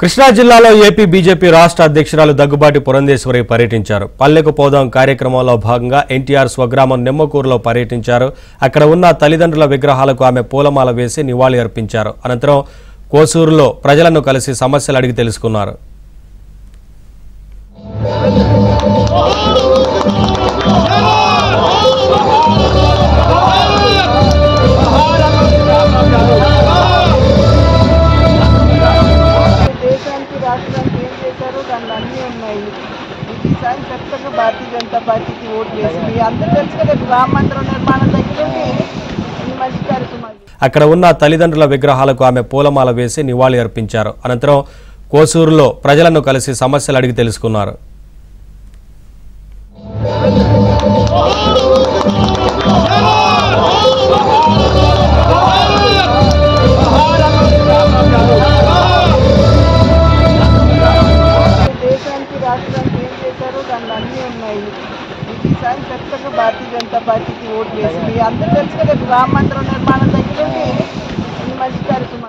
కృష్ణా జిల్లాలో AP BJP రాష్ట్ర అధ్యక్షురాలు దగ్గుబాటి పురంధేశ్వరి పర్యటించారు. పల్లెకు పోదాం కార్యక్రమంలో భాగంగా ఎన్టీఆర్ స్వగ్రామం నిమ్మకూరులో పర్యటించారు. అక్కడ ఉన్న తల్లిదండ్రుల విగ్రహాలకు ఆమె పూలమాల వేసి నివాళి అర్పించారు. అనంతరం కోసూరులో ప్రజలను కలిసి సమస్యలు అడిగి తెలుసుకున్నారు. భారతీయ జనతా పార్టీకి ఓటు వేసింది. అందరూ తెలుసు కదా, రామ మందిరం నిర్మాణం దగ్గర మంచి కార్యక్రమాలు. అక్కడ ఉన్న తల్లిదండ్రుల విగ్రహాలకు ఆమె పూలమాల వేసి నివాళి అర్పించారు. అనంతరం కోసూరులో ప్రజలను కలిసి సమస్యలు అడిగి తెలుసుకున్నారు. భారతీయ జనతా పార్టీకి ఓటు వేసింది. అందరూ తెలుసు కదా, రామ మందిరం నిర్మాణం దగ్గర మంచి కార్యక్రమాలు.